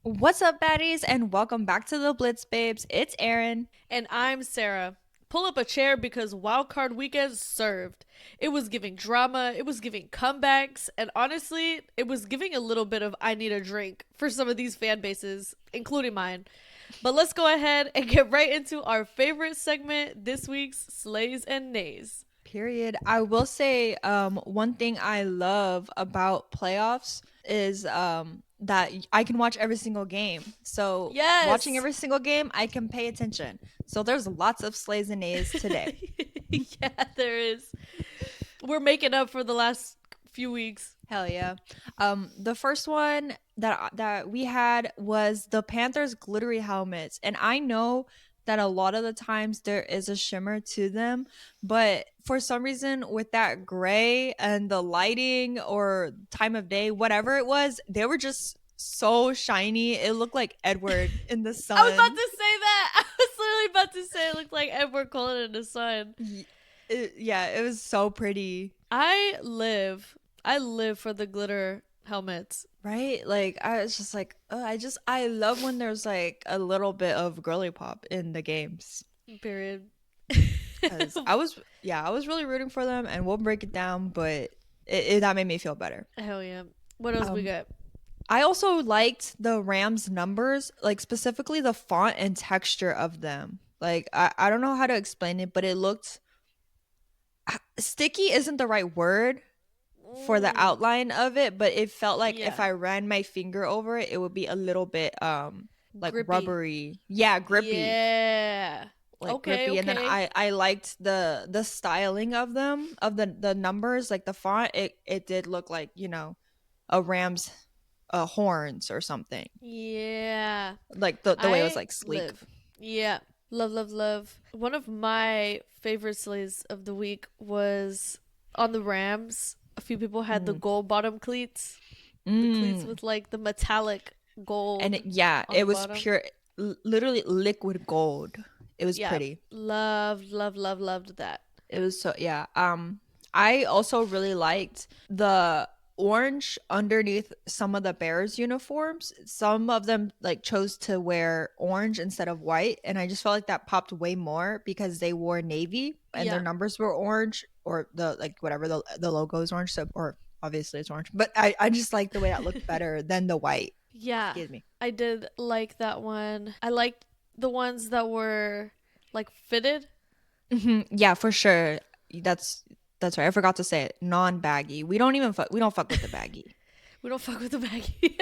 What's up, baddies, and welcome back to the Blitz Babes. It's Erin. And I'm Sarah. Pull up a chair because wildcard weekend served. It was giving drama, it was giving comebacks, and honestly, it was giving a little bit of I need a drink for some of these fan bases, including mine. But let's go ahead and get right into our favorite segment this week's Slays and Nays. Period. I will say, one thing I love about playoffs is that I can watch every single game. So watching Yes! every single game, I can pay attention. So there's lots of slays and nays today. Yeah, there is. We're making up for the last few weeks. Hell yeah. The first one that we had was the Panthers glittery helmets, and I know that a lot of the times there is a shimmer to them, but for some reason with that gray and the lighting or time of day, whatever it was, they were just so shiny. It looked like Edward in the I was about sun. to say that. I was literally about to say it looked like Edward Cullen in the sun. Yeah, it was so pretty. I live for the glitter helmets. Right? Like I was just like, I love when there's like a little bit of girly pop in the games. Period. Cuz I was really rooting for them, and we'll break it down, but that made me feel better. Hell yeah. What else we Um got? I also liked the Rams numbers, like specifically the font and texture of them. Like I don't know how to explain it, but it looked sticky isn't the right word for the Mm, outline of it, but it felt like if yeah. I ran my finger over it, it would be a little bit like Grippy. rubbery. Yeah, grippy. Yeah. Like Okay, grippy. And then okay. I liked the styling of them, of the numbers, like the font. It did look like, a ram's horns or something. Yeah. Like the way it was I like sleek. live. Yeah. Love, love, love. One of my favorite slays of the week was on the Rams. A few people had the Mm. gold bottom cleats. The cleats Mm. with like the metallic And gold yeah, on the it was bottom. pure literally liquid gold. It was Yeah, pretty. loved, loved, loved, loved that. It was so yeah. I also really liked the orange underneath some of the Bears uniforms. Some of them like chose to wear orange instead of white, and I just felt like that popped way more because they wore navy and their Yeah, numbers were orange, or the like whatever the logo is orange, so or obviously it's orange. But I just like the way that looked better than the white. yeah, Excuse me. I did like that one. I liked the ones that were like fitted. Yeah, for sure. That's that's right. I forgot to say it. Non-baggy. We don't fuck with the baggy. We don't fuck with the baggy.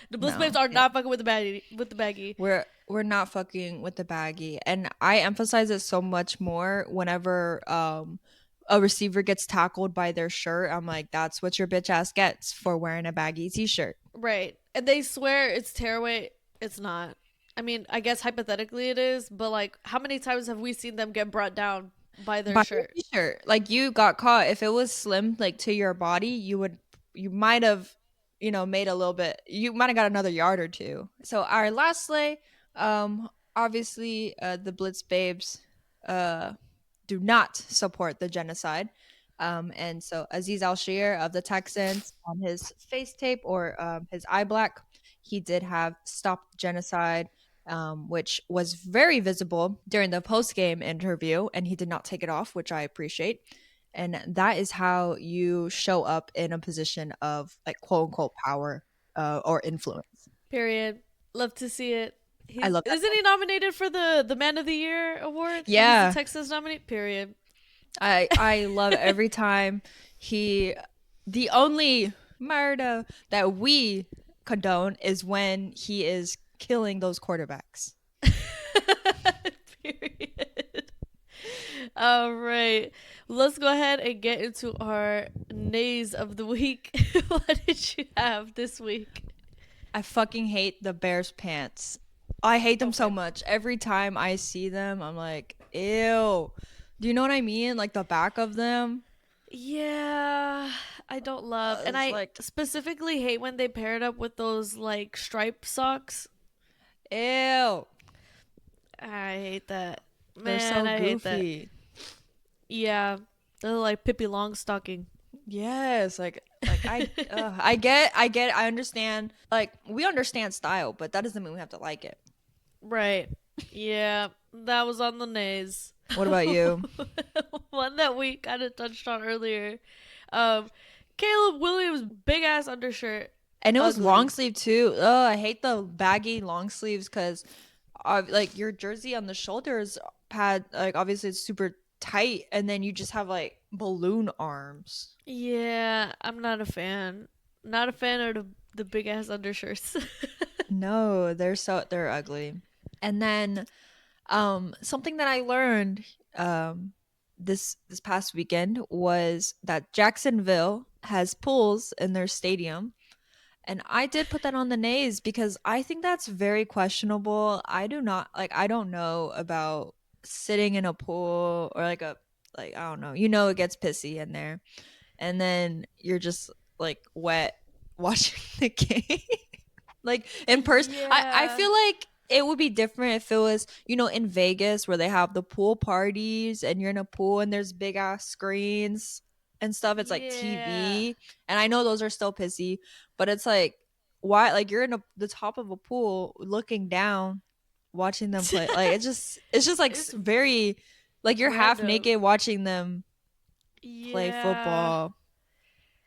The Bliss No. Babes are not fucking with the baggy. With the baggy. We're not fucking with the baggy. And I emphasize it so much more whenever a receiver gets tackled by their shirt. I'm like, that's what your bitch ass gets for wearing a baggy t-shirt. Right, and they swear it's tearaway. It's not. I mean, I guess hypothetically it is, but like, how many times have we seen them get brought down by their By your shirt? t-shirt. Like you got caught. If it was slim like to your body, you might have, made a little bit, you might have got another yard or two. So our last sleigh, obviously the Blitz Babes do not support the genocide. And so Aziz Al-Shir of the Texans, on his face tape or his eye black, he did have "Stop Genocide," which was very visible during the post game interview, and he did not take it off, which I appreciate. And that is how you show up in a position of like quote unquote power or influence. Period. Love to see it. I He's love that. isn't he nominated for the Man of the Year award? He's the Yeah, Texas nominee. Period. I love every time he. The only murder that we condone is when he is killing those quarterbacks. Period. All right. Let's go ahead and get into our nays of the week. What did you have this week? I fucking hate the Bears pants. I hate them so Okay. much. Every time I see them, I'm like, ew. Do you know what I mean? Like the back of them. Yeah, I don't love, and It's I like, specifically hate when they pair it up with those like stripe socks. ew. I hate that. They're Man, so I hate that. goofy. Yeah, they're like Pippi Longstocking. Yes, like Like I understand. Like we understand style, but that doesn't mean we have to like it. Right. Yeah, that was on the nays. What about you? One that we kind of touched on earlier. Um, Caleb Williams' big ass undershirt. And it was long Ugly. sleeve too. Oh, I hate the baggy long sleeves because, like your jersey on the shoulders pad, like obviously it's super tight, and then you just have like balloon arms. Yeah, I'm not a fan. Not a fan of the big ass undershirts. No, they're ugly. And then something that I learned this past weekend was that Jacksonville has pools in their stadium. And I did put that on the nays because I think that's very questionable. I do not like I don't know about sitting in a pool or like I don't know. You know it gets pissy in there. And then you're just like wet watching the game. Like in person, I Yeah. feel like it would be different if it was, in Vegas where they have the pool parties and you're in a pool and there's big ass screens and stuff. It's like Yeah. TV. And I know those are still pissy, but it's like, why? Like you're in the top of a pool looking down, watching them play. Like it's just like It's very, like you're half random. naked watching them play Yeah. football.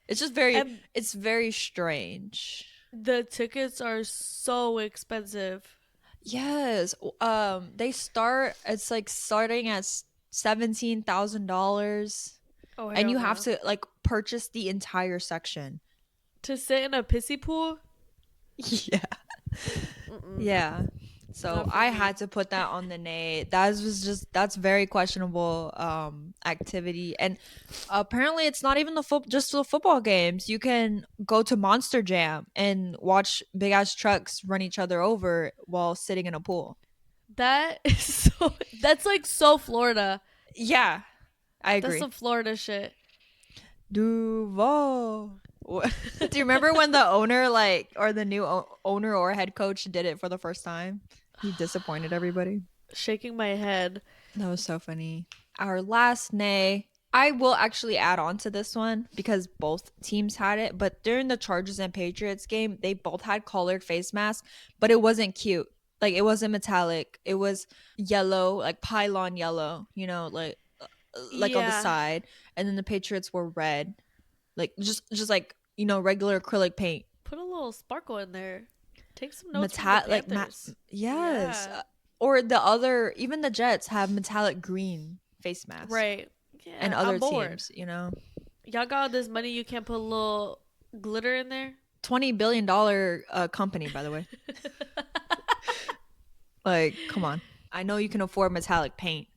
It's just very, And it's very strange. the tickets are so expensive. Yes. They start. It's like starting at $17,000, Oh, and hell you have no. to like purchase the entire section. To sit in a pissy pool? Yeah. Mm-mm. Yeah. So Not for I me. had to put that on the Nate. That's very questionable activity. And apparently it's not even just the football games. You can go to Monster Jam and watch big ass trucks run each other over while sitting in a pool. That is so. That's like so Florida. Yeah, I That's agree. some Florida shit. Duval. Do you remember when the owner, like, or the new owner or head coach did it for the first time? He disappointed everybody. Shaking my head. That was so funny. Our last nay, I will actually add on to this one because both teams had it. But during the Chargers and Patriots game, they both had colored face masks, but it wasn't cute. Like, it wasn't metallic. It was yellow, like pylon yellow, like on the Yeah. side. And then the Patriots were red, like just like regular acrylic paint. Put a little sparkle in there. Take some notes from the Metal like Panthers. yes. Yeah. Or the other, even the Jets have metallic green face masks, Right. and Yeah, other I'm bored. teams. Y'all got all this money, you can't put a little glitter in there? $20 billion company, by the way. Like, come on. I know you can afford metallic paint.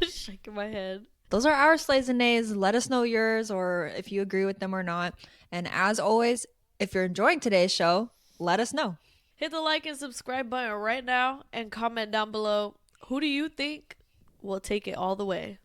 Shaking my head. Those are our slays and nays. Let us know yours or if you agree with them or not. And as always, if you're enjoying today's show, let us know. Hit the like and subscribe button right now and comment down below who do you think will take it all the way?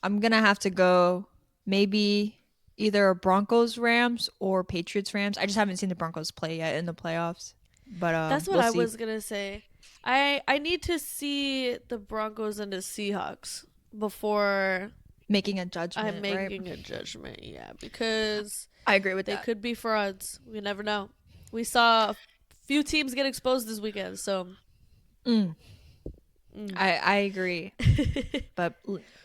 I'm gonna have to go maybe either Broncos Rams or Patriots Rams. I just haven't seen the Broncos play yet in the playoffs, but That's what we'll I see. was gonna say. I need to see the Broncos and the Seahawks before Making a I'm judgment, right? making a judgment. Yeah, because I agree with they that. could be frauds. We never know. We saw a few teams get exposed this weekend, so Mm, mm. I agree, but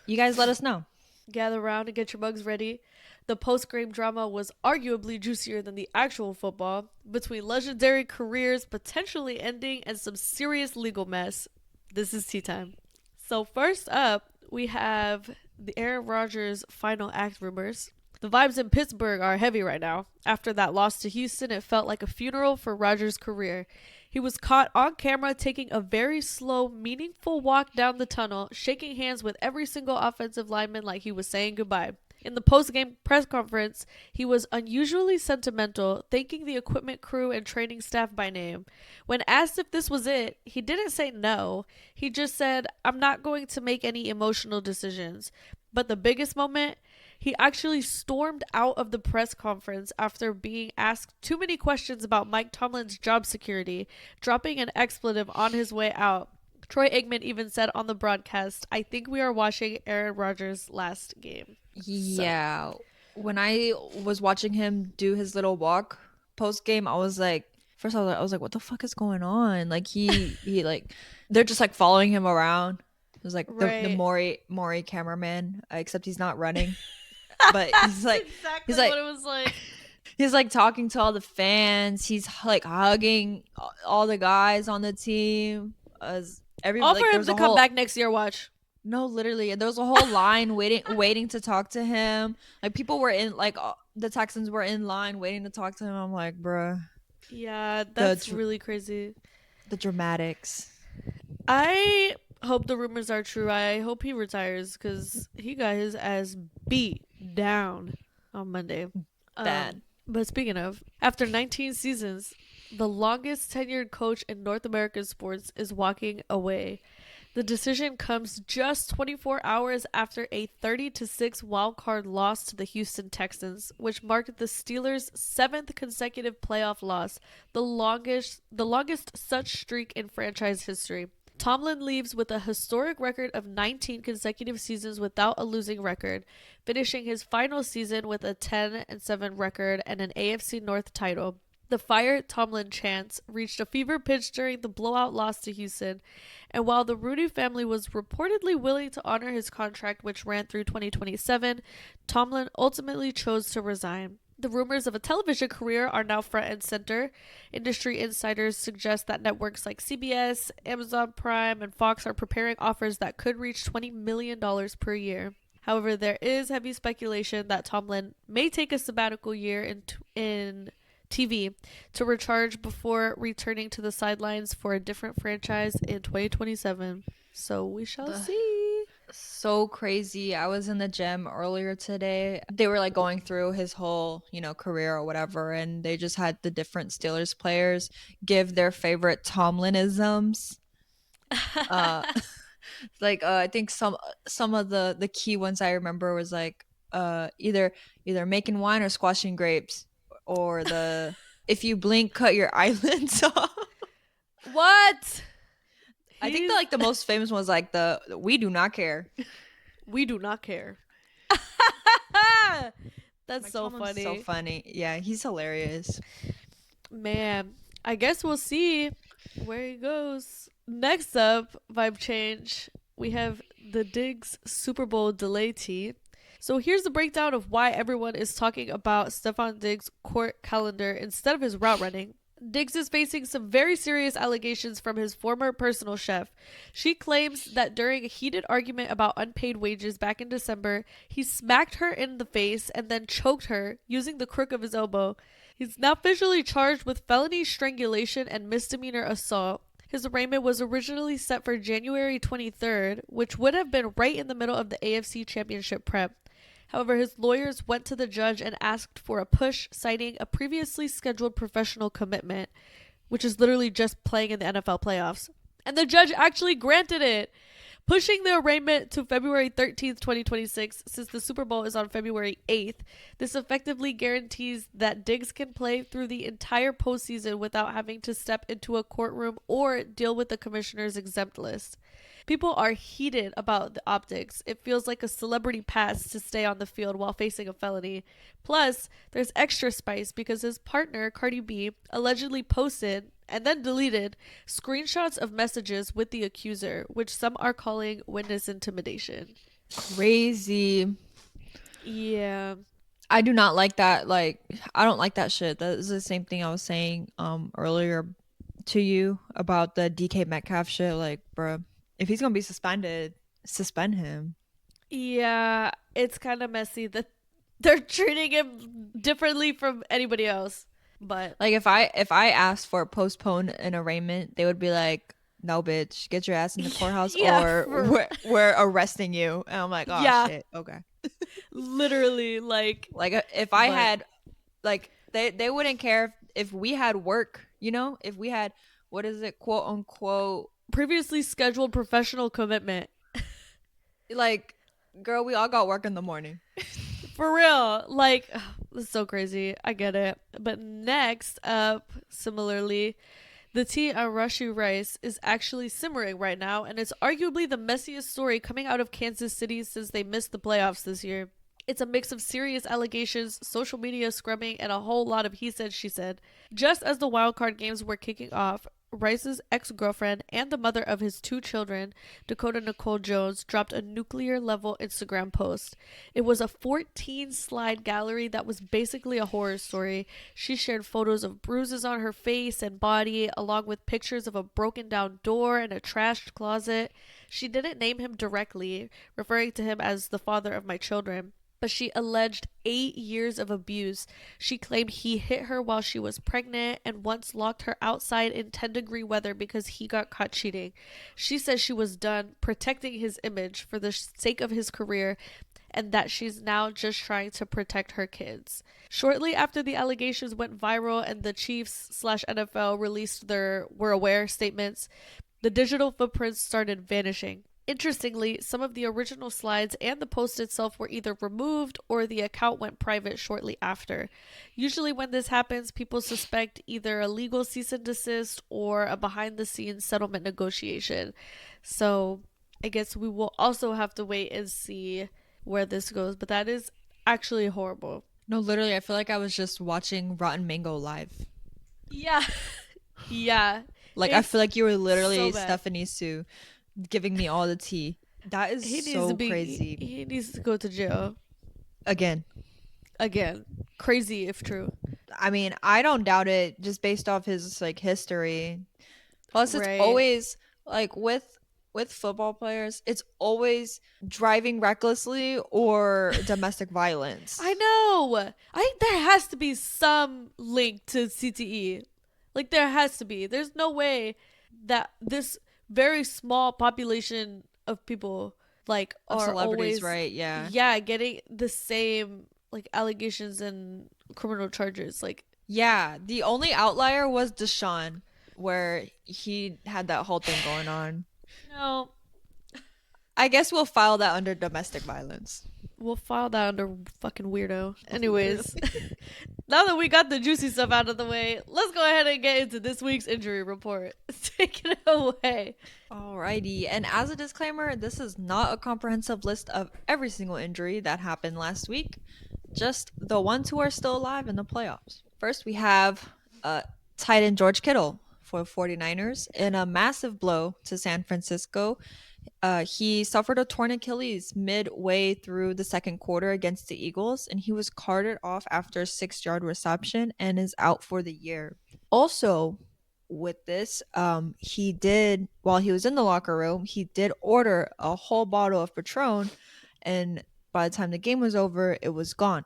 you guys let us know. Gather around and get your mugs ready. The post game drama was arguably juicier than the actual football, between legendary careers potentially ending and some serious legal mess. This is tea time. So, first up, we have the Aaron Rodgers final act rumors. The vibes in Pittsburgh are heavy right now. After that loss to Houston, it felt like a funeral for Rodgers' career. He was caught on camera taking a very slow, meaningful walk down the tunnel, shaking hands with every single offensive lineman like he was saying goodbye. In the post-game press conference, he was unusually sentimental, thanking the equipment crew and training staff by name. When asked if this was it, he didn't say no. He just said, "I'm not going to make any emotional decisions." But the biggest moment, he actually stormed out of the press conference after being asked too many questions about Mike Tomlin's job security, dropping an expletive on his way out. Troy Aikman even said on the broadcast, "I think we are watching Aaron Rodgers' last game." So, Yeah. When I was watching him do his little walk post game, I was like, first I was like, what the fuck is going on? Like he like they're just like following him around. It was like the Right. Maury cameraman, except he's not running, but That's he's exactly what like it was like. he's like talking to all the fans. He's like hugging all the guys on the team. As every All for like there him was to a come whole back next year, watch. no, literally, there was a whole line waiting to talk to him. Like people were in like the Texans were in line waiting to talk to him. I'm like, bruh, Yeah, the that's really crazy. the dramatics. I hope the rumors are true. I hope he retires because he got his ass beat down on Monday. Bad. But speaking of, after 19 seasons, the longest tenured coach in North American sports is walking away. The decision comes just 24 hours after a 30-6 wildcard loss to the Houston Texans, which marked the Steelers' seventh consecutive playoff loss, the longest such streak in franchise history. Tomlin leaves with a historic record of 19 consecutive seasons without a losing record, finishing his final season with a 10-7 record and an AFC North title. The Fire Tomlin chants reached a fever pitch during the blowout loss to Houston, and while the Rooney family was reportedly willing to honor his contract, which ran through 2027, Tomlin ultimately chose to resign. The rumors of a television career are now front and center. Industry insiders suggest that networks like CBS, Amazon Prime, and Fox are preparing offers that could reach $20 million per year. However, there is heavy speculation that Tomlin may take a sabbatical year in TV to recharge before returning to the sidelines for a different franchise in 2027. So we shall Ugh, see. so crazy. I was in the gym earlier today. They were like going through his whole, career or whatever, and they just had the different Steelers players give their favorite Tomlinisms. Uh like I think some of the key ones I remember was like either making wine or squashing grapes, or the if you blink cut your eyelids off. What? I think the He's the most famous one was like the we do not care. We do not care. That's Mike so Tomlin's so funny. funny. Yeah, he's hilarious. Man, I guess we'll see where he goes. Next up, vibe change. We have the Diggs Super Bowl delay tea. So here's the breakdown of why everyone is talking about Stephon Diggs' court calendar instead of his route running. Diggs is facing some very serious allegations from his former personal chef. She claims that during a heated argument about unpaid wages back in December, he smacked her in the face and then choked her using the crook of his elbow. He's now officially charged with felony strangulation and misdemeanor assault. His arraignment was originally set for January 23rd, which would have been right in the middle of the AFC Championship prep. However, his lawyers went to the judge and asked for a push, citing a previously scheduled professional commitment, which is literally just playing in the NFL playoffs. And the judge actually granted it, pushing the arraignment to February 13th, 2026, since the Super Bowl is on February 8th. This effectively guarantees that Diggs can play through the entire postseason without having to step into a courtroom or deal with the commissioner's exempt list. People are heated about the optics. It feels like a celebrity pass to stay on the field while facing a felony. Plus, there's extra spice because his partner, Cardi B, allegedly posted and then deleted screenshots of messages with the accuser, which some are calling witness intimidation. Crazy. Yeah. I do not like that. Like, I don't like that shit. That is the same thing I was saying earlier to you about the DK Metcalf shit. Like, bruh, if he's gonna be suspended, suspend him. Yeah, it's kind of messy that they're treating him differently from anybody else. But Like if I asked for postpone an arraignment, they would be like, "No, bitch, get your ass in the courthouse, yeah, or for we're arresting you." And I'm like, "Oh yeah, shit, okay." literally like Like if I but had, like they wouldn't care if we had work, if we had what is it, quote unquote, previously scheduled professional commitment. like, girl, we all got work in the morning. For real. Like this is so crazy. I get it. But next up, similarly, the tea on Rashi Rice is actually simmering right now, and it's arguably the messiest story coming out of Kansas City since they missed the playoffs this year. It's a mix of serious allegations, social media scrubbing, and a whole lot of he said, she said. Just as the wildcard games were kicking off, Rice's ex girlfriend and the mother of his two children, Dakota Nicole Jones, dropped a nuclear level Instagram post. It was a 14 slide gallery that was basically a horror story. She shared photos of bruises on her face and body, along with pictures of a broken down door and a trashed closet. She didn't name him directly, referring to him as the father of my children, but she alleged 8 years of abuse. She claimed he hit her while she was pregnant and once locked her outside in 10-degree weather because he got caught cheating. She says she was done protecting his image for the sake of his career and that she's now just trying to protect her kids. Shortly after the allegations went viral and the Chiefs/NFL released their "we're aware" statements, the digital footprints started vanishing. Interestingly, some of the original slides and the post itself were either removed or the account went private shortly after. Usually, when this happens, people suspect either a legal cease and desist or a behind the scenes settlement negotiation. So, I guess we will also have to wait and see where this goes, but that is actually horrible. No, literally, I feel like I was just watching Rotten Mango live. Yeah. Yeah. Like, I It's feel like you were literally so bad. Stephanie Sue giving me all the tea. That He is needs to so be crazy. he needs to go to jail Again, again. Crazy if true. I mean, I don't doubt it just based off his like history. Plus, it's Right. always like with football players, it's always driving recklessly or domestic violence. I know. I think there has to be some link to CTE. Like there has to be. There's no way that this very small population of people like Of are celebrities, always, right? Yeah. yeah, getting the same like allegations and criminal charges. Like Yeah. The only outlier was Deshaun, where he had that whole thing going on. no, I guess we'll file that under domestic violence. we'll file that under fucking weirdo. Anyways, Literally. now that we got the juicy stuff out of the way, let's go ahead and get into this week's injury report. Take it away. Alrighty, and as a disclaimer, this is not a comprehensive list of every single injury that happened last week, just the ones who are still alive in the playoffs. First, we have tight end George Kittle for 49ers in a massive blow to San Francisco. He suffered a torn Achilles midway through the second quarter against the Eagles, and he was carted off after a 6 yard reception and is out for the year. Also, with this, he did, while he was in the locker room, he did order a whole bottle of Patron, and by the time the game was over, it was gone.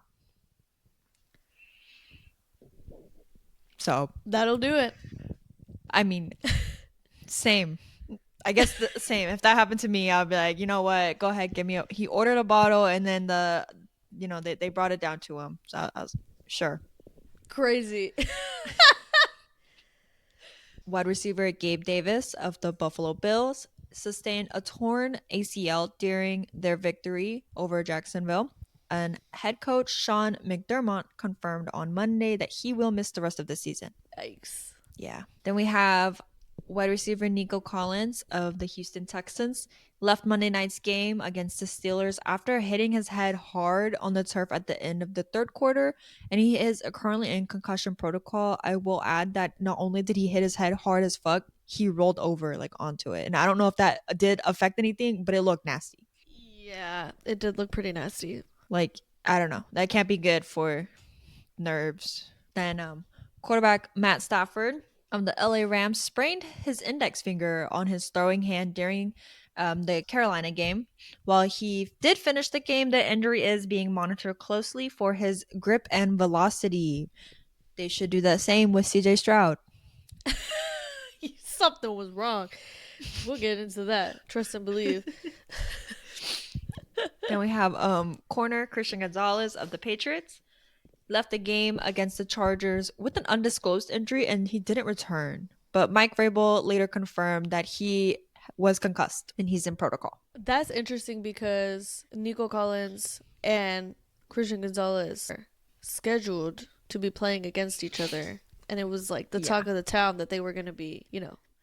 So, That'll do it. I mean, same. I guess the same. If that happened to me, I'd be like, you know what? Go ahead, give me a. He ordered a bottle, and then they brought it down to him. So I was sure. Crazy. Wide receiver Gabe Davis of the Buffalo Bills sustained a torn ACL during their victory over Jacksonville. And head coach Sean McDermott confirmed on Monday that he will miss the rest of the season. Yikes. Yeah. Then we have wide receiver Nico Collins of the Houston Texans left Monday night's game against the Steelers after hitting his head hard on the turf at the end of the third quarter, and he is currently in concussion protocol. I will add that not only did he hit his head hard as fuck, he rolled over like onto it. And I don't know if that did affect anything, but it looked nasty. Yeah, it did look pretty nasty. Like, I don't know. That can't be good for nerves. Then quarterback Matt Stafford of the LA Rams sprained his index finger on his throwing hand during the Carolina game. While he did finish the game, the injury is being monitored closely for his grip and velocity. They should do the same with CJ Stroud. Something was wrong. We'll get into that. Trust and believe. Then we have corner Christian Gonzalez of the Patriots. Left the game against the Chargers with an undisclosed injury and he didn't return. But Mike Vrabel later confirmed that he was concussed and he's in protocol. That's interesting because Nico Collins and Christian Gonzalez are scheduled to be playing against each other. And it was like the Yeah. talk of the town that they were going to be,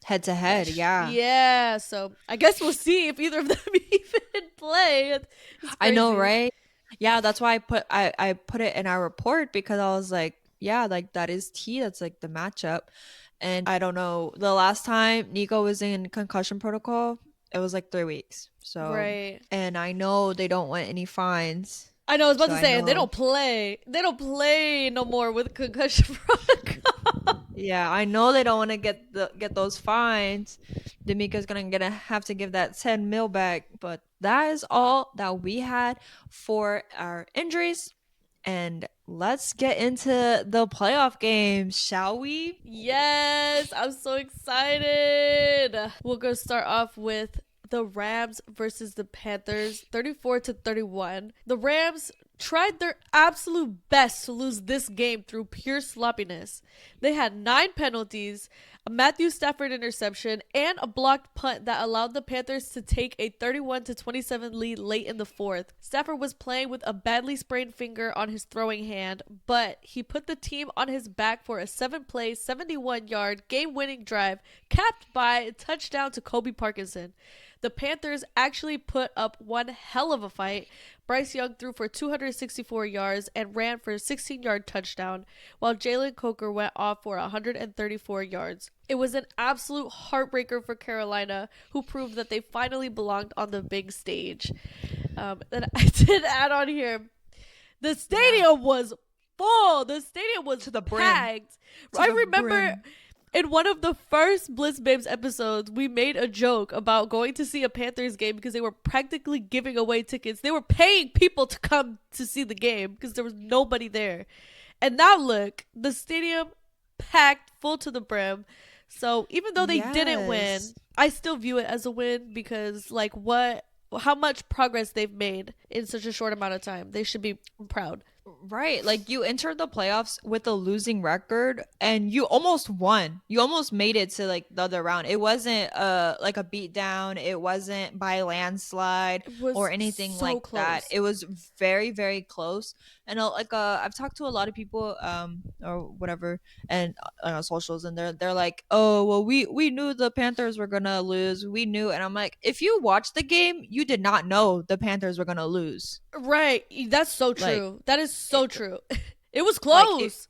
Head to head, yeah. Yeah, so I guess we'll see if either of them even play. It's I know, crazy. right? Yeah, that's why I put it in our report because I was like, yeah, like that is T. That's like the matchup. And I don't know, the last time Nico was in concussion protocol, it was like 3 weeks. So, Right. and I know they don't want any fines. I know. I was about So to I say, and they know, don't play. They don't play no more with concussion protocol. yeah, I know they don't want to get those fines. D'Amico's gonna have to give that 10 mil back. But that is all that we had for our injuries. And let's get into the playoff games, shall we? Yes, I'm so excited. We'll go start off with the Rams versus the Panthers, 34-31. The Rams tried their absolute best to lose this game through pure sloppiness. They had 9 penalties, a Matthew Stafford interception, and a blocked punt that allowed the Panthers to take a 31-27 lead late in the fourth. Stafford was playing with a badly sprained finger on his throwing hand, but he put the team on his back for a 7-play, 71-yard game-winning drive capped by a touchdown to Kobe Parkinson. The Panthers actually put up one hell of a fight. Bryce Young threw for 264 yards and ran for a 16-yard touchdown, while Jalen Coker went off for 134 yards. It was an absolute heartbreaker for Carolina, who proved that they finally belonged on the big stage. And I did add on here, the Yeah. stadium was full. The stadium was To the brim. packed. To I the remember brim. in one of the first Blitz Babes episodes, we made a joke about going to see a Panthers game because they were practically giving away tickets. They were paying people to come to see the game because there was nobody there. And now look, the stadium packed full to the brim. So even though they didn't win, Yes. I still view it as a win because like what how much progress they've made in such a short amount of time. They should be proud. Right. Like you entered the playoffs with a losing record and you almost won. You almost made it to like the other round. It wasn't like a beat down. It wasn't by landslide It or was anything so like that. close. It was very, very close. And I've talked to a lot of people or whatever and socials and they're like, "Oh, well we knew the Panthers were going to lose. We knew." And I'm like, "If you watched the game, you did not know the Panthers were going to lose." Right. That's so Like true. That is it, so true. It was like it, close.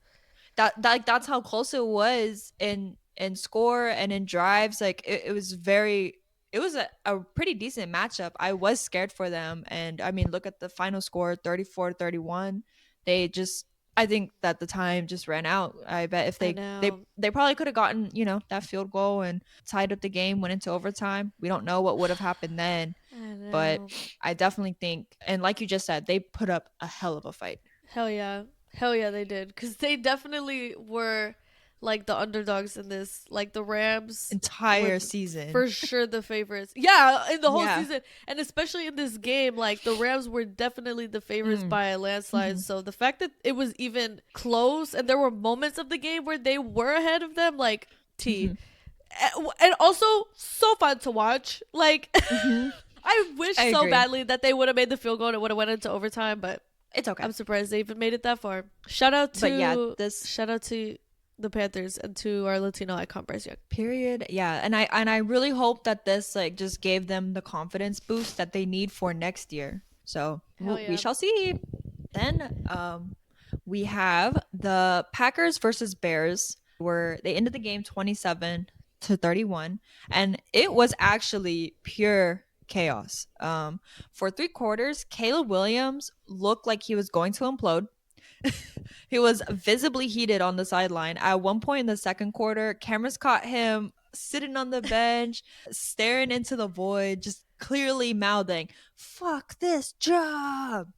that's how close it was in score and in drives. Like it was very, it was a pretty decent matchup. I was scared for them, and I mean, look at the final score, 34-31. They just, I think that the time just ran out. I bet if I they they know. they probably could have gotten, that field goal and tied up the game, went into overtime. We don't know what would have happened then, I but know. I definitely think, and like you just said, they put up a hell of a fight. Hell yeah. Hell yeah, they did. Because they definitely were like the underdogs in this. Like the Rams were Entire season. for sure the favorites. Yeah, in the whole Yeah. season. And especially in this game, like the Rams were definitely the favorites Mm. by a landslide. Mhm. So the fact that it was even close and there were moments of the game where they were ahead of them, like T. Mhm. And also so fun to watch. Like, Mhm. I wish I so agree. badly that they would have made the field goal and it would have went into overtime, but It's okay. I'm surprised they even made it that far. But yeah, this Shout out to the Panthers and to our Latino icon Bryce Young. period, yeah, and I really hope that this like just gave them the confidence boost that they need for next year. So Hell we yeah. shall see. Then we have the Packers versus Bears, where they ended the game 27-31, and it was actually pure chaos. For 3 quarters, Caleb Williams looked like he was going to implode. He was visibly heated on the sideline. At one point in the second quarter, cameras caught him sitting on the bench, staring into the void, just clearly mouthing, "Fuck this job."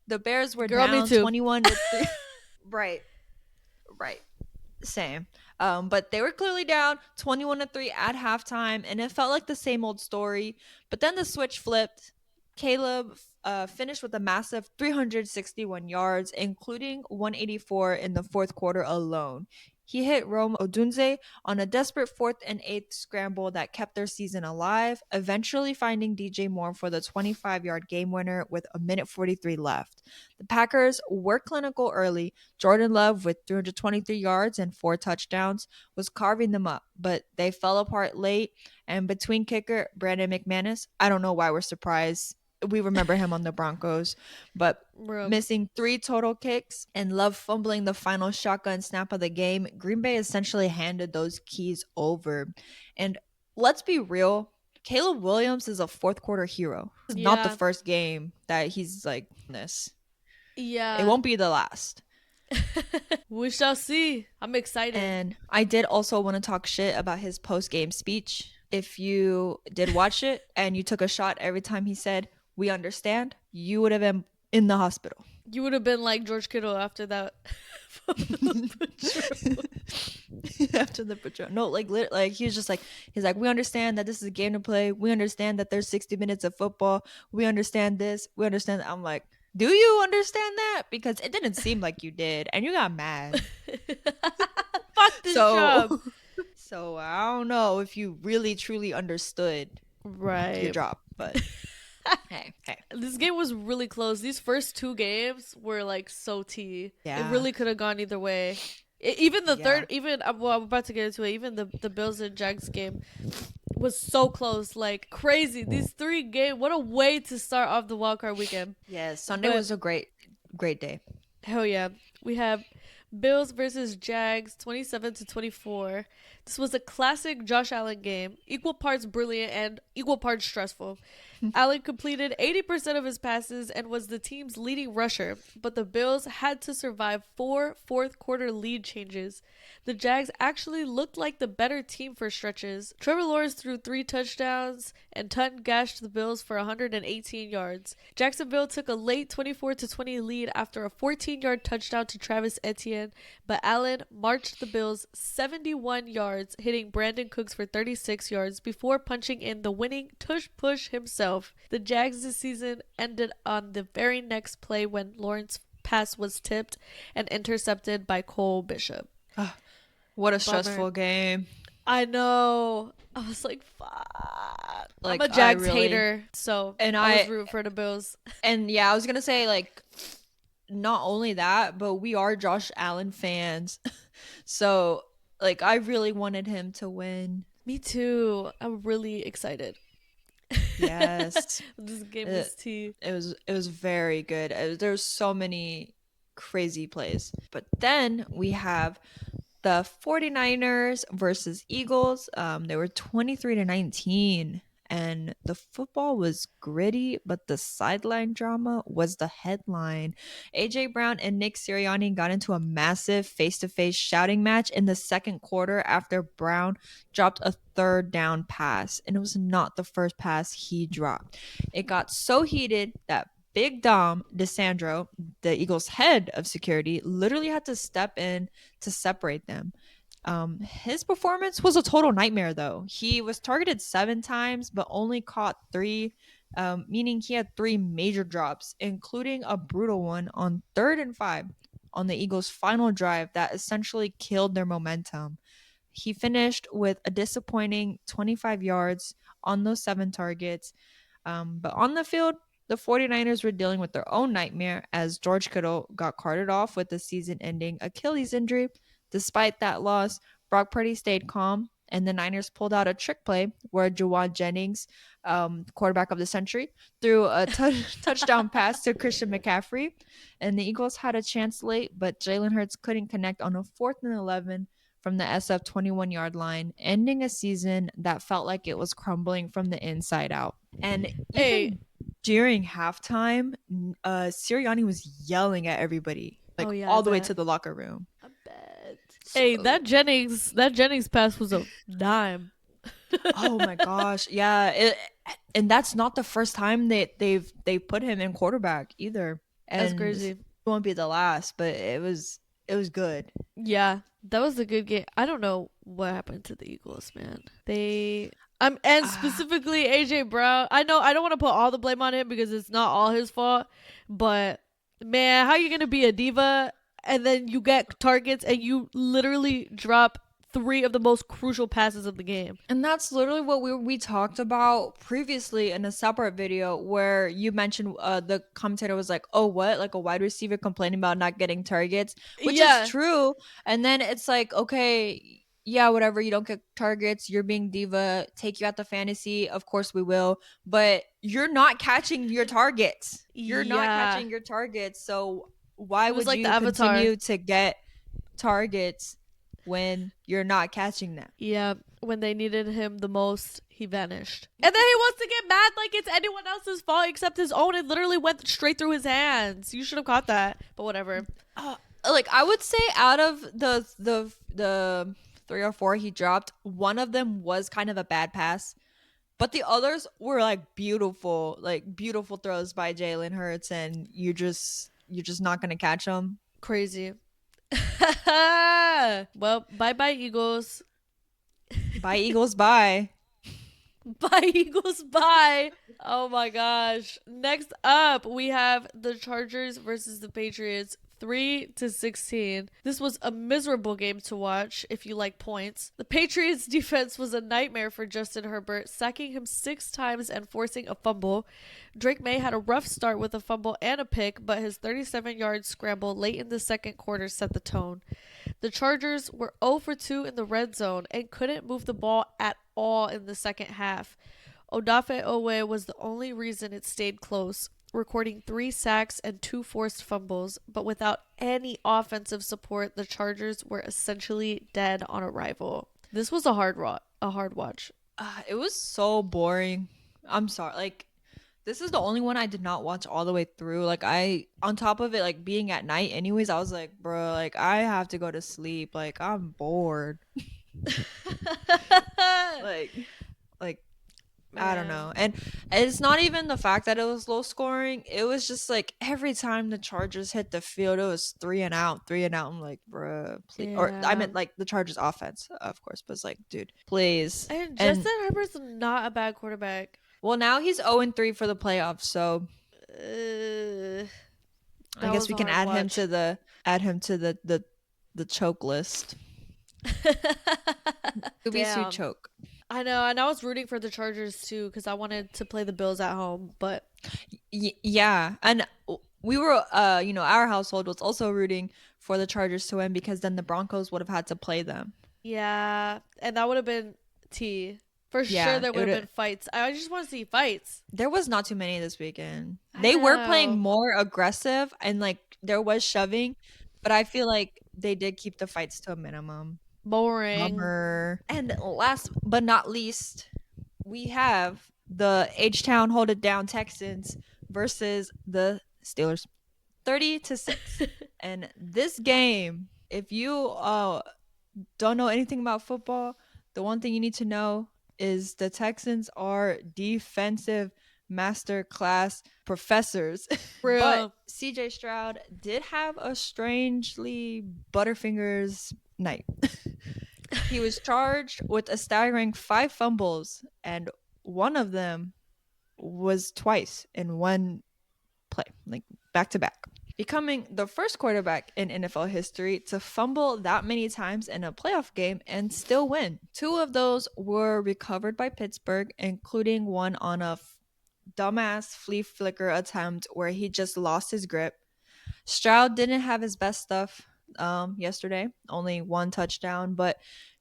The Bears were Girl, me down too. 21-3. Right, right. Same. But they were clearly down 21-3 at halftime, and it felt like the same old story. But then the switch flipped. Caleb finished with a massive 361 yards, including 184 in the fourth quarter alone. He hit Rome Odunze on a desperate fourth and eighth scramble that kept their season alive, eventually finding DJ Moore for the 25-yard game winner with a minute 43 left. The Packers were clinical early. Jordan Love, with 323 yards and 4 touchdowns, was carving them up, but they fell apart late. And between kicker Brandon McManus, I don't know why we're surprised. we remember him on the Broncos, but Bro. missing 3 total kicks and Love fumbling the final shotgun snap of the game, Green Bay essentially handed those keys over. And let's be real, Caleb Williams is a fourth quarter hero. This is not the Yeah. first game that he's like this. It Yeah. won't be the last. We shall see. I'm excited. And I did also want to talk shit about his post game speech. If you did watch it and you took a shot every time he said, "We understand," you would have been in the hospital. You would have been like George Kittle after that. After the patrol. No, like he was just like, he's like, "We understand that this is a game to play. We understand that there's 60 minutes of football. We understand this. We understand that." I'm like, do you understand that? Because it didn't seem like you did, and you got mad. Fuck this job. So, so I don't know if you really truly understood your Right. job, but hey, hey, This game was really close. These first two games were like so tea. It yeah, really could have gone either way. Even the yeah, third, even well, I'm about to get into it. Even the Bills and Jags game was so close, like crazy. These three games, what a way to start off the wild card weekend. yeah. Sunday But was a great day. hell yeah, we have Bills versus Jags, 27-24. This was a classic Josh Allen game, equal parts brilliant and equal parts stressful. Allen completed 80% of his passes and was the team's leading rusher, but the Bills had to survive 4 fourth quarter lead changes. The Jags actually looked like the better team for stretches. Trevor Lawrence threw 3 touchdowns, and Tutton gashed the Bills for 118 yards. Jacksonville took a late 24-20 lead after a 14-yard touchdown to Travis Etienne, but Allen marched the Bills 71 yards, hitting Brandon Cooks for 36 yards before punching in the winning tush push himself. The Jags this season ended on the very next play when Lawrence's pass was tipped and intercepted by Cole Bishop. What a Bummer. stressful game. I know. I was like, fuck. I'm Like a Jags hater, so and I was rooting for the Bills. and yeah, I was gonna say like, not only that, but we are Josh Allen fans, so like I really wanted him to win. Me too. I'm really excited. Yes, This game it, was tea. it was very good. There's so many crazy plays, but then we have the 49ers versus Eagles. They were 23-19, and the football was gritty, but the sideline drama was the headline. AJ Brown and Nick Sirianni got into a massive face-to-face shouting match in the second quarter after Brown dropped a third down pass, and it was not the first pass he dropped. It got so heated that Big Dom DeSandro, the Eagles' head of security, literally had to step in to separate them. His performance was a total nightmare, though. He was targeted 7 times, but only caught 3, meaning he had 3 major drops, including a brutal one on 3rd and 5 on the Eagles' final drive that essentially killed their momentum. He finished with a disappointing 25 yards on those 7 targets. But on the field, the 49ers were dealing with their own nightmare as George Kittle got carted off with the season ending Achilles injury. Despite that loss, Brock Purdy stayed calm, and the Niners pulled out a trick play where Juwan Jennings, quarterback of the century, threw a touchdown pass to Christian McCaffrey. And the Eagles had a chance late, but Jalen Hurts couldn't connect on a 4th and 11 from the SF 21-yard line, ending a season that felt like it was crumbling from the inside out. And Hey, even during halftime, Sirianni was yelling at everybody, like oh yeah, I all the way bet. to the locker room. I bet. So, Hey, that Jennings pass was a dime. oh my gosh, yeah, and that's not the first time they've put him in quarterback either, That's and crazy. it won't be the last, but it was good. Yeah, that was a good game. I don't know what happened to the Eagles, man. And Ah, specifically AJ Brown. I know I don't want to put all the blame on him because it's not all his fault, but man, how you gonna be a diva and then you get targets and you literally drop 3 of the most crucial passes of the game? And that's literally what we talked about previously in a separate video where you mentioned the commentator was like, "Oh, what? Like a wide receiver complaining about not getting targets," which is Yeah, true. And then it's like, okay. yeah, whatever, you don't get targets, you're being diva, take you out the fantasy, of course we will, but you're not catching your targets. You're not Yeah. catching your targets. So why He was would like the you Avatar. continue to get targets when you're not catching them? Yeah. When they needed him the most, he vanished. And then he wants to get mad like it's anyone else's fault except his own. It literally went straight through his hands. You should have caught that. But whatever. Uh, like I would say out of the 3 or 4 he dropped, one of them was kind of a bad pass. But the others were like beautiful throws by Jalen Hurts, and you're just not gonna catch them. Crazy. Well, bye bye, Eagles. Bye Eagles, bye. Bye, Eagles. Bye. Oh my gosh. Next up, we have the Chargers versus the Patriots. 3-16. This was a miserable game to watch if you like points. The Patriots defense was a nightmare for Justin Herbert, sacking him 6 times and forcing a fumble. Drake May had a rough start with a fumble and a pick, but his 37-yard scramble late in the second quarter set the tone. The Chargers were 0 for 2 in the red zone and couldn't move the ball at all in the second half. Odafe Owe was the only reason it stayed close, recording 3 sacks and 2 forced fumbles, but without any offensive support, the Chargers were essentially dead on arrival. This was a hard watch. It was so boring. I'm sorry. Like this is the only one I did not watch all the way through. Like I on top of it like being at night anyways, I was like, bro, like I have to go to sleep. Like I'm bored. Like like I don't know. Man. And it's not even the fact that it was low scoring. It was just like every time the Chargers hit the field, it was three and out, three and out. I'm like, bruh, please. Or I Yeah. meant like the Chargers offense, of course, but it's like, dude, please. And And Justin Herbert's not a bad quarterback. well, now he's 0-3 for the playoffs, so Uh, I that guess was we a can hard watch. add him to the choke list. QB sweet Damn. choke. I know, and I was rooting for the Chargers too because I wanted to play the Bills at home. But Yeah, and we were, our household was also rooting for the Chargers to win because then the Broncos would have had to play them. yeah, and that would have been tea for sure. Yeah, There it would would have have. been fights. I just want to see fights. There was not too many this weekend. I They were playing know. more aggressive and like there was shoving, but I feel like they did keep the fights to a minimum. Boring. Bummer. And last but not least, we have the H Town Hold It Down Texans versus the Steelers. 30-6. And this game, if you don't know anything about football, the one thing you need to know is the Texans are defensive master class professors. But Real. CJ Stroud did have a strangely Butterfingers night. He was charged with a staggering 5 fumbles, and one of them was twice in one play, like back to back, becoming the first quarterback in NFL history to fumble that many times in a playoff game and still win. 2 of those were recovered by Pittsburgh, including one on a dumbass flea flicker attempt where he just lost his grip. Stroud didn't have his best stuff yesterday, only 1 touchdown, but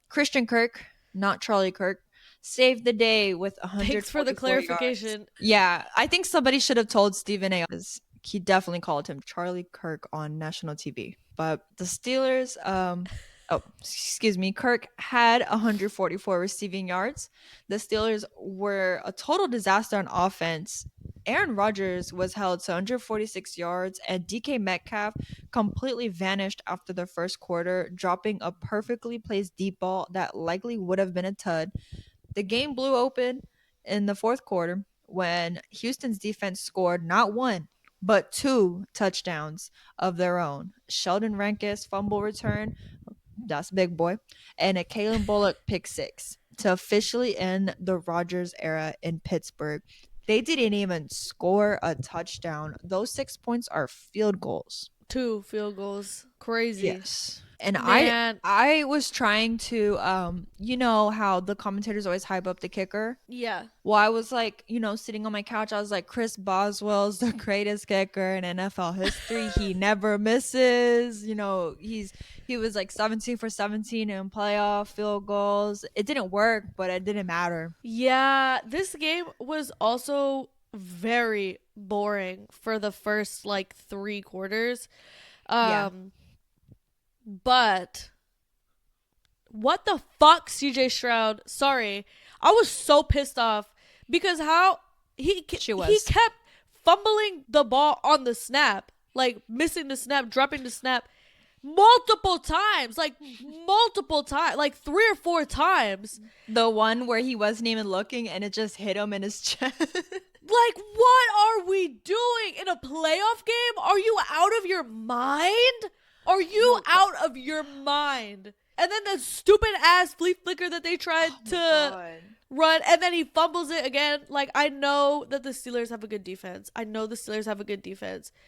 Christian Kirk, not Charlie Kirk, saved the day with Thanks for the 144 yards. clarification. Yeah, I think somebody should have told Stephen A. He definitely called him Charlie Kirk on national TV. But the Steelers, oh, excuse me, Kirk had 144 receiving yards. The Steelers were a total disaster on offense. Aaron Rodgers was held to 146 yards, and DK Metcalf completely vanished after the first quarter, dropping a perfectly placed deep ball that likely would have been a tud. The game blew open in the fourth quarter when Houston's defense scored not one, but 2 touchdowns of their own. Sheldon Rankis fumble return, that's big boy, and a Kalen Bullock pick six to officially end the Rodgers era in Pittsburgh. They didn't even score a touchdown. Those 6 points are field goals. 2 field goals. Crazy. Yes. And Man, I was trying to you know how the commentators always hype up the kicker? yeah. Well, I was like, sitting on my couch, I was like, Chris Boswell's the greatest kicker in NFL history. He never misses. He was like 17 for 17 in playoff field goals. It didn't work, but it didn't matter. Yeah, this game was also very boring for the first like 3 quarters. Yeah. Um but what the fuck, CJ Stroud? Sorry. I was so pissed off because how She he was. kept fumbling the ball on the snap, like missing the snap, dropping the snap multiple times, like 3 or 4 times. The one where he wasn't even looking and it just hit him in his chest. Like, what are we doing in a playoff game? Are you out of your mind? Are you No, out of your mind? And then the stupid ass flea flicker that they tried oh my to God. run, and then he fumbles it again. Like, I know that the Steelers have a good defense.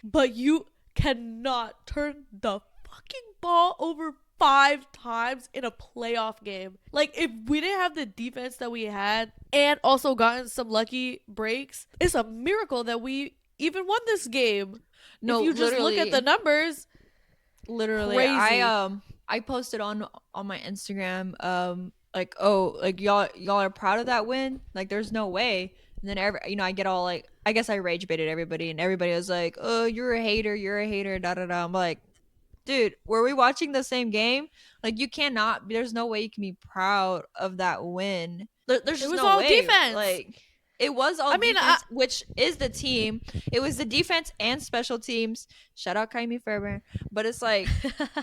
But you cannot turn the fucking ball over 5 times in a playoff game. Like, if we didn't have the defense that we had and also gotten some lucky breaks, it's a miracle that we even won this game. No, If you just look at the numbers, literally, crazy. I posted on my Instagram like, oh, like y'all are proud of that win, like there's no way. And then I get all like, I guess I rage baited everybody, and everybody was like, oh, you're a hater, da da da. I'm like, dude, were we watching the same game? Like, you cannot, there's no way you can be proud of that win. There's It just was no all way. defense. Like, it was all I mean, I, defense, which is the team. It was the defense and special teams. Shout out Kaimi Fairbairn. But it's like, no, come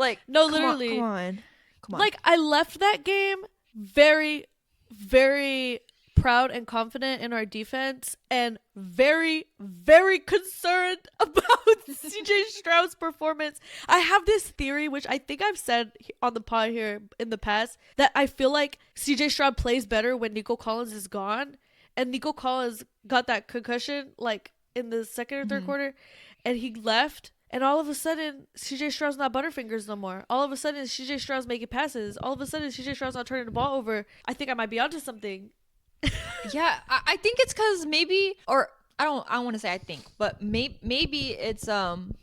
on, come literally. on, come on. Like, I left that game very, very proud and confident in our defense and very, very concerned about CJ Stroud's performance. I have this theory, which I think I've said on the pod here in the past, that I feel like CJ Stroud plays better when Nico Collins is gone. And Nico Collins got that concussion like in the second or third Mhm. quarter, and he left. And all of a sudden, CJ Stroud's not Butterfingers no more. All of a sudden, CJ Stroud's making passes. All of a sudden, CJ Stroud's not turning the ball over. I think I might be onto something. Yeah, I think it's because maybe, or I don't want to say I think, but maybe it's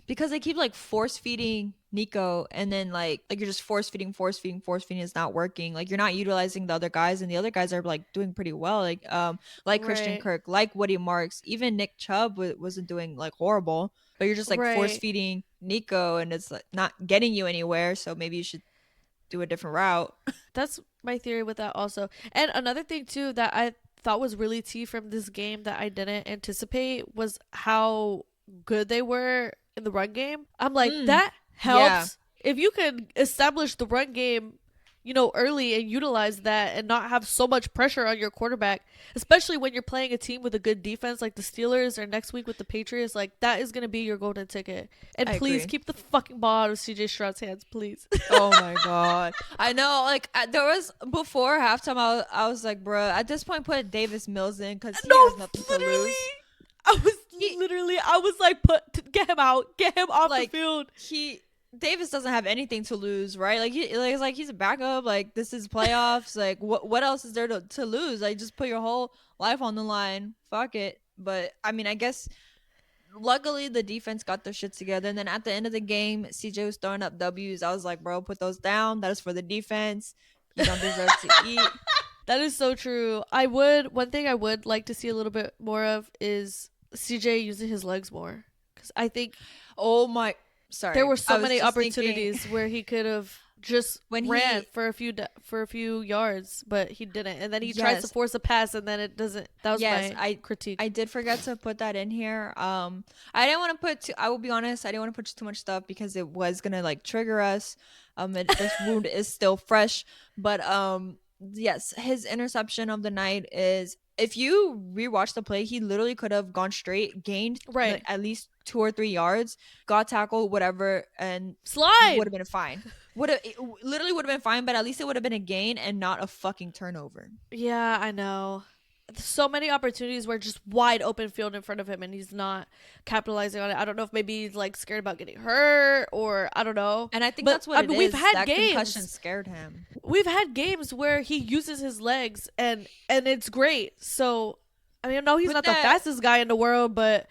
because they keep like force feeding Nico, and then like you're just force feeding is not working. Like, you're not utilizing the other guys, and the other guys are like doing pretty well. Like Christian Right, Kirk, like Woody Marks, even Nick Chubb wasn't doing like horrible, but you're just like force right. feeding Nico, and it's like not getting you anywhere. So maybe you should do a different route. That's my theory with that also. And another thing too that I thought was really tea from this game that I didn't anticipate was how good they were in the run game. I'm like, Mm, that yeah. helps. If you can establish the run game, early and utilize that and not have so much pressure on your quarterback, especially when you're playing a team with a good defense like the Steelers or next week with the Patriots, like that is going to be your golden ticket. And I please agree. keep the fucking ball out of CJ Stroud's hands, please. Oh my god. I know, like, there was before halftime, I was like, bruh, at this point put Davis Mills in because he No, has nothing to literally. lose. He I was like, get him out, get him off the like field. he Davis doesn't have anything to lose, right? Like he's a backup. Like, this is playoffs. Like, what else is there to lose? Like, just put your whole life on the line. Fuck it. But I mean, I guess luckily the defense got their shit together. And then at the end of the game, CJ was throwing up W's. I was like, bro, put those down. That is for the defense. You don't deserve to eat. That is so true. One thing I would like to see a little bit more of is CJ using his legs more. Because I think Oh my, there sorry. were I so was many just thinking opportunities where he could have just when ran he for a few yards, but he didn't. And then he tries to yes, force a pass, and then it doesn't. That was yes, my I critique. I did forget to put that in here. I didn't want to put I will be honest, I didn't want to put too much stuff because it was gonna like trigger us. This wound is still fresh, but yes, his interception of the night is, if you rewatch the play, he literally could have gone straight, gained Right. like at least 2 or 3 yards, got tackled, whatever, and would Slide. have been fine. Literally would have been fine, but at least it would have been a gain and not a fucking turnover. Yeah, I know. so many opportunities where just wide open field in front of him and he's not capitalizing on it. I don't know if maybe he's like scared about getting hurt or I don't know. And I think But that's what I it mean, we've is. had That concussion games. scared him. We've had games where he uses his legs and it's great. So I mean, no, he's Put not the that fastest guy in the world, but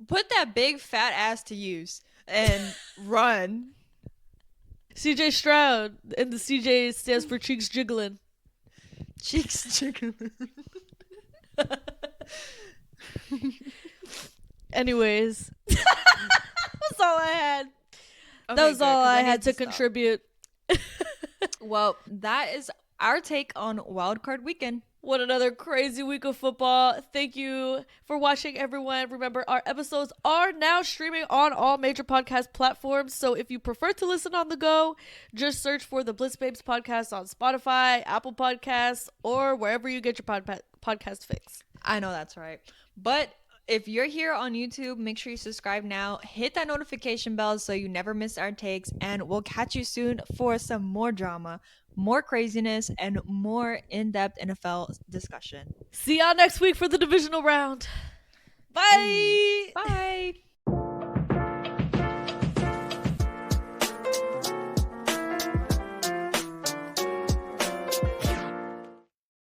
put that big fat ass to use and run. CJ Stroud and the CJ stands for cheeks jiggling. Cheeks jiggling. Anyways, that's all I had. Okay, That was good, all 'cause I need had to stop. contribute. Well, that is our take on Wild Card Weekend. What another crazy week of football. Thank you for watching, everyone. Remember, our episodes are now streaming on all major podcast platforms. So if you prefer to listen on the go, just search for the Bliss Babes podcast on Spotify, Apple Podcasts, or wherever you get your podcast fix. I know that's right. But if you're here on YouTube, make sure you subscribe now. Hit that notification bell so you never miss our takes. And we'll catch you soon for some more drama, more craziness, and more in-depth NFL discussion. See y'all next week for the divisional round. Bye. Bye.